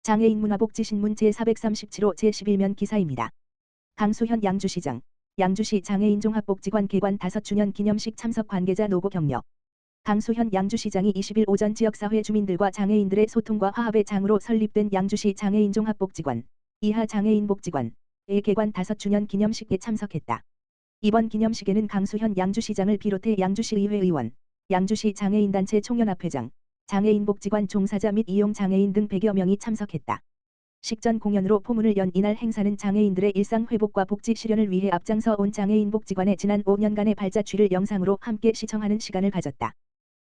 장애인 문화복지신문 제437호 제11면 기사입니다. 강수현 양주시장, 양주시 장애인 종합복지관 개관 5주년 기념식 참석 관계자 노고 격려. 강수현 양주시장이 20일 오전 지역사회 주민들과 장애인들의 소통과 화합의 장으로 설립된 양주시 장애인 종합복지관, 이하 장애인복지관의 개관 5주년 기념식에 참석했다. 이번 기념식에는 강수현 양주시장을 비롯해 양주시의회 의원, 양주시 장애인단체 총연합회장, 장애인복지관 종사자 및 이용장애인 등 100여 명이 참석했다. 식전 공연으로 포문을 연 이날 행사는 장애인들의 일상 회복과 복지 실현을 위해 앞장서 온 장애인복지관의 지난 5년간의 발자취를 영상으로 함께 시청하는 시간을 가졌다.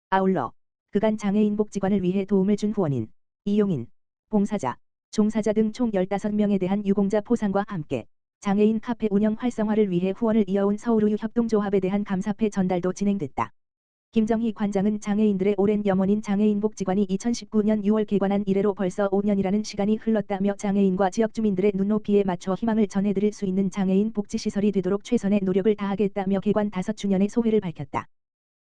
아울러 그간 장애인복지관을 위해 도움을 준 후원인, 이용인, 봉사자, 종사자 등 총 15명에 대한 유공자 포상과 함께 장애인 카페 운영 활성화를 위해 후원을 이어온 서울우유 협동조합에 대한 감사패 전달도 진행됐다. 김정희 관장은 장애인들의 오랜 염원인 장애인복지관이 2019년 6월 개관한 이래로 벌써 5년이라는 시간이 흘렀다며 장애인과 지역 주민들의 눈높이에 맞춰 희망을 전해드릴 수 있는 장애인 복지시설이 되도록 최선의 노력을 다하겠다며 개관 5주년의 소회를 밝혔다.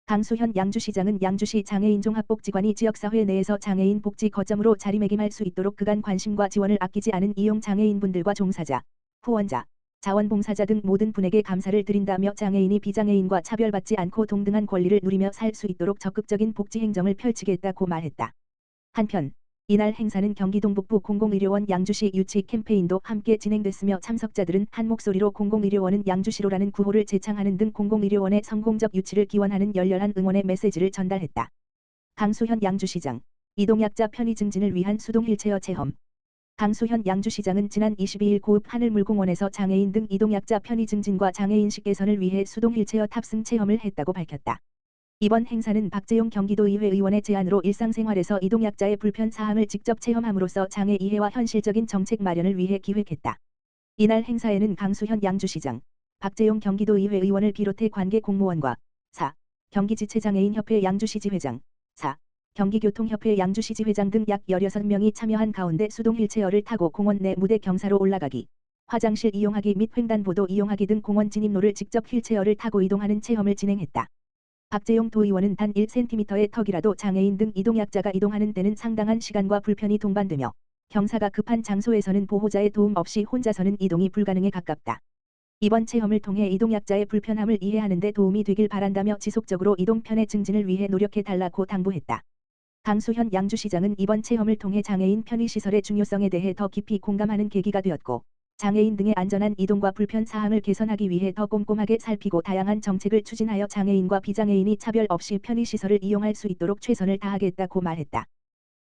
강수현 양주시장은 양주시 장애인 종합복지관이 지역사회 내에서 장애인 복지 거점으로 자리매김할 수 있도록 그간 관심과 지원을 아끼지 않은 이용 장애인분들과 종사자, 후원자, 자원봉사자 등 모든 분에게 감사를 드린다며 장애인이 비장애인과 차별받지 않고 동등한 권리를 누리며 살 수 있도록 적극적인 복지 행정을 펼치겠다고 말했다. 한편 이날 행사는 경기 동북부 공공의료원 양주시 유치 캠페인도 함께 진행됐으며 참석자들은 한 목소리로 공공의료원은 양주시로라는 구호를 제창하는 등 공공의료원의 성공적 유치를 기원하는 열렬한 응원의 메시지를 전달했다. 강수현 양주시장, 이동약자 편의 증진을 위한 수동 휠체어 체험. 강수현 양주시장은 지난 22일 고읍 하늘물공원에서 장애인 등 이동약자 편의 증진과 장애인식 개선을 위해 수동 휠체어 탑승 체험을 했다고 밝혔다. 이번 행사는 박재용 경기도의회 의원의 제안으로 일상생활에서 이동약자의 불편 사항을 직접 체험함으로써 장애 이해와 현실적인 정책 마련을 위해 기획했다. 이날 행사에는 강수현 양주시장, 박재용 경기도의회 의원을 비롯해 관계 공무원과 4. 경기지체장애인협회 양주시지회장, 4. 경기교통협회 양주시지회장 등 약 16명이 참여한 가운데 수동 휠체어를 타고 공원 내 무대 경사로 올라가기, 화장실 이용하기 및 횡단보도 이용하기 등 공원 진입로를 직접 휠체어를 타고 이동하는 체험을 진행했다. 박재용 도의원은 단 1cm의 턱이라도 장애인 등 이동약자가 이동하는 데는 상당한 시간과 불편이 동반되며 경사가 급한 장소에서는 보호자의 도움 없이 혼자서는 이동이 불가능에 가깝다. 이번 체험을 통해 이동약자의 불편함을 이해하는 데 도움이 되길 바란다며 지속적으로 이동 편의 증진을 위해 노력해달라고 당부했다. 강수현 양주시장은 이번 체험을 통해 장애인 편의시설의 중요성에 대해 더 깊이 공감하는 계기가 되었고 장애인 등의 안전한 이동과 불편 사항을 개선하기 위해 더 꼼꼼하게 살피고 다양한 정책을 추진하여 장애인과 비장애인이 차별 없이 편의시설을 이용할 수 있도록 최선을 다하겠다고 말했다.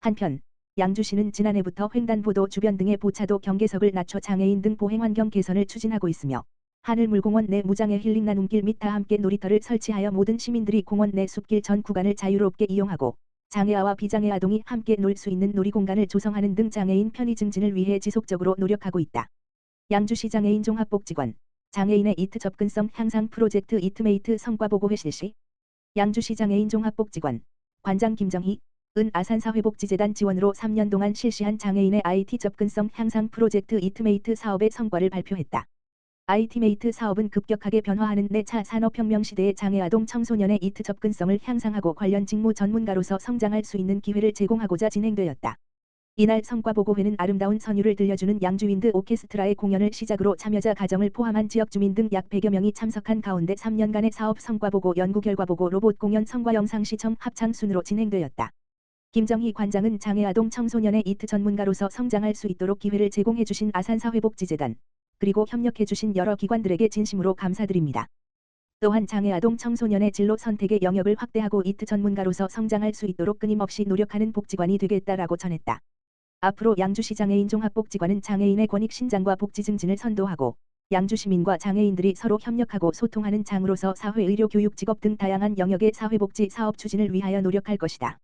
한편 양주시는 지난해부터 횡단보도 주변 등의 보차도 경계석을 낮춰 장애인 등 보행환경 개선을 추진하고 있으며 하늘물공원 내 무장애 힐링 나눔길 및 다 함께 놀이터를 설치하여 모든 시민들이 공원 내 숲길 전 구간을 자유롭게 이용하고 장애아와 비장애 아동이 함께 놀 수 있는 놀이공간을 조성하는 등 장애인 편의 증진을 위해 지속적으로 노력하고 있다. 양주시 장애인 종합복지관, 장애인의 이트 접근성 향상 프로젝트 이트메이트 성과보고회 실시. 양주시 장애인 종합복지관, 관장 김정희, 아산사회복지재단 지원으로 3년 동안 실시한 장애인의 IT 접근성 향상 프로젝트 이트메이트 사업의 성과를 발표했다. IT메이트 사업은 급격하게 변화하는 4차 산업혁명 시대의 장애아동 청소년의 이트 접근성을 향상하고 관련 직무 전문가로서 성장할 수 있는 기회를 제공하고자 진행되었다. 이날 성과보고회는 아름다운 선율을 들려주는 양주윈드 오케스트라의 공연을 시작으로 참여자 가정을 포함한 지역 주민 등 약 100여 명이 참석한 가운데 3년간의 사업 성과보고 연구결과보고 로봇 공연 성과 영상 시청 합창 순으로 진행되었다. 김정희 관장은 장애아동 청소년의 이트 전문가로서 성장할 수 있도록 기회를 제공해주신 아산사회복지재단, 그리고 협력해주신 여러 기관들에게 진심으로 감사드립니다. 또한 장애아동 청소년의 진로 선택의 영역을 확대하고 이트 전문가로서 성장할 수 있도록 끊임없이 노력하는 복지관이 되겠다라고 전했다. 앞으로 양주시 장애인 종합복지관은 장애인의 권익 신장과 복지 증진을 선도하고 양주 시민과 장애인들이 서로 협력하고 소통하는 장으로서 사회 의료 교육 직업 등 다양한 영역의 사회복지 사업 추진을 위하여 노력할 것이다.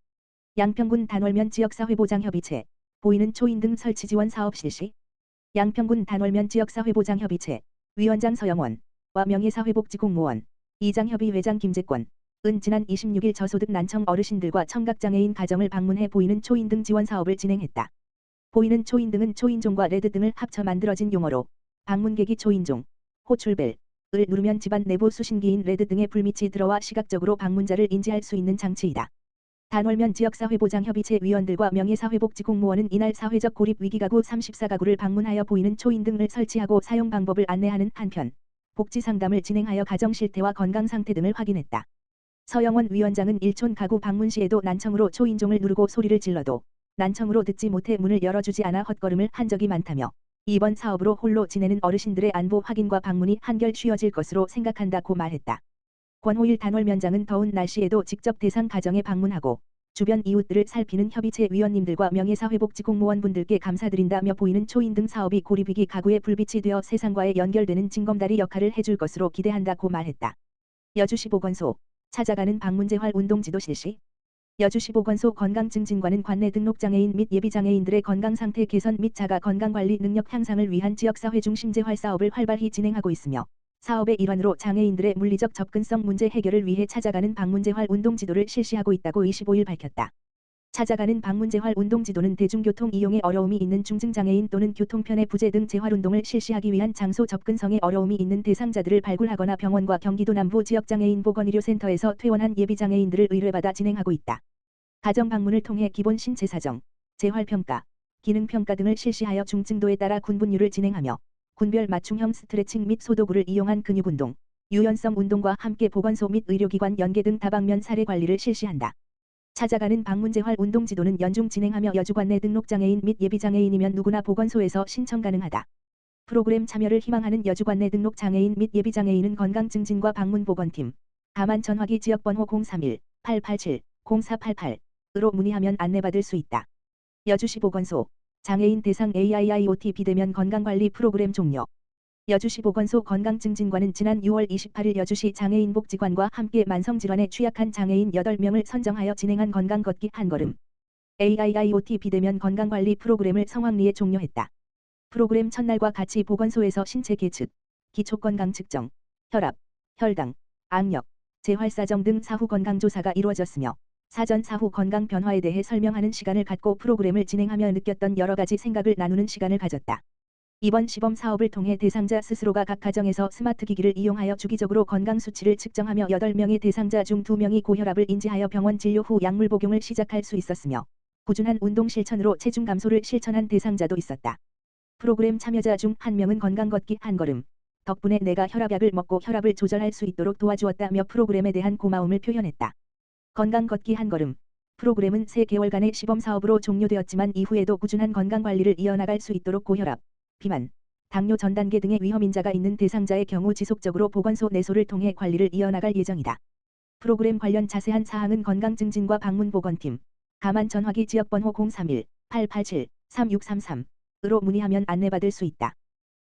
양평군 단월면 지역사회보장협의체, 보이는 초인 등 설치 지원 사업 실시. 양평군 단월면 지역사회보장협의체, 위원장 서영원, 와 명예사회복지공무원, 이장협의 회장 김재권, 지난 26일 저소득 난청 어르신들과 청각장애인 가정을 방문해 보이는 초인 등 지원 사업을 진행했다. 보이는 초인 등은 초인종과 레드 등을 합쳐 만들어진 용어로 방문객이 초인종, 호출벨을 누르면 집안 내부 수신기인 레드 등의 불빛이 들어와 시각적으로 방문자를 인지할 수 있는 장치이다. 단월면 지역사회보장협의체 위원들과 명예사회복지공무원은 이날 사회적 고립 위기가구 34가구를 방문하여 보이는 초인 등을 설치하고 사용 방법을 안내하는 한편 복지상담을 진행하여 가정 실태와 건강 상태 등을 확인했다. 서영원 위원장은 일촌 가구 방문 시에도 난청으로 초인종을 누르고 소리를 질러도 난청으로 듣지 못해 문을 열어주지 않아 헛걸음을 한 적이 많다며 이번 사업으로 홀로 지내는 어르신들의 안부 확인과 방문이 한결 쉬워질 것으로 생각한다고 말했다. 권호일 단월면장은 더운 날씨에도 직접 대상 가정에 방문하고 주변 이웃들을 살피는 협의체 위원님들과 명예사회복지공무원분들께 감사드린다며 보이는 초인 등 사업이 고립위기 가구의 불빛이 되어 세상과의 연결되는 징검다리 역할을 해줄 것으로 기대한다고 말했다. 여주시 보건소 찾아가는 방문재활 운동지도 실시. 여주시 보건소 건강증진과는 관내 등록장애인 및 예비장애인들의 건강상태 개선 및 자가건강관리 능력 향상을 위한 지역사회 중심 재활 사업을 활발히 진행하고 있으며 사업의 일환으로 장애인들의 물리적 접근성 문제 해결을 위해 찾아가는 방문재활 운동지도를 실시하고 있다고 25일 밝혔다. 찾아가는 방문재활 운동지도는 대중교통 이용에 어려움이 있는 중증장애인 또는 교통편의 부재 등 재활운동을 실시하기 위한 장소 접근성에 어려움이 있는 대상자들을 발굴하거나 병원과 경기도 남부 지역장애인 보건의료센터에서 퇴원한 예비장애인들을 의뢰받아 진행하고 있다. 가정방문을 통해 기본 신체사정, 재활평가, 기능평가 등을 실시하여 중증도에 따라 군분류를 진행하며 군별 맞춤형 스트레칭 및 소도구를 이용한 근육운동, 유연성 운동과 함께 보건소 및 의료기관 연계 등 다방면 사례 관리를 실시한다. 찾아가는 방문재활 운동지도는 연중 진행하며 여주관내 등록장애인 및 예비장애인이면 누구나 보건소에서 신청 가능하다. 프로그램 참여를 희망하는 여주관내 등록장애인 및 예비장애인은 건강증진과 방문보건팀, 다만 전화기 지역번호 031-887-0488으로 문의하면 안내받을 수 있다. 여주시 보건소 장애인 대상 AIIoT 비대면 건강관리 프로그램 종료. 여주시 보건소 건강증진과는 지난 6월 28일 여주시 장애인복지관과 함께 만성질환에 취약한 장애인 8명을 선정하여 진행한 건강걷기 한걸음 AIIoT 비대면 건강관리 프로그램을 성황리에 종료했다. 프로그램 첫날과 같이 보건소에서 신체 계측, 기초건강 측정, 혈압, 혈당, 악력, 재활사정 등 사후 건강조사가 이루어졌으며 사전 사후 건강 변화에 대해 설명하는 시간을 갖고 프로그램을 진행하며 느꼈던 여러 가지 생각을 나누는 시간을 가졌다. 이번 시범 사업을 통해 대상자 스스로가 각 가정에서 스마트 기기를 이용하여 주기적으로 건강 수치를 측정하며 8명의 대상자 중 2명이 고혈압을 인지하여 병원 진료 후 약물 복용을 시작할 수 있었으며 꾸준한 운동 실천으로 체중 감소를 실천한 대상자도 있었다. 프로그램 참여자 중 1명은 건강걷기 한걸음 덕분에 내가 혈압약을 먹고 혈압을 조절할 수 있도록 도와주었다며 프로그램에 대한 고마움을 표현했다. 건강걷기 한걸음 프로그램은 3개월간의 시범사업으로 종료되었지만 이후에도 꾸준한 건강관리를 이어나갈 수 있도록 고혈압, 비만, 당뇨 전 단계 등의 위험인자가 있는 대상자의 경우 지속적으로 보건소 내소를 통해 관리를 이어나갈 예정이다. 프로그램 관련 자세한 사항은 건강증진과 방문보건팀, 다만 전화기 지역번호 031-887-3633으로 문의하면 안내받을 수 있다.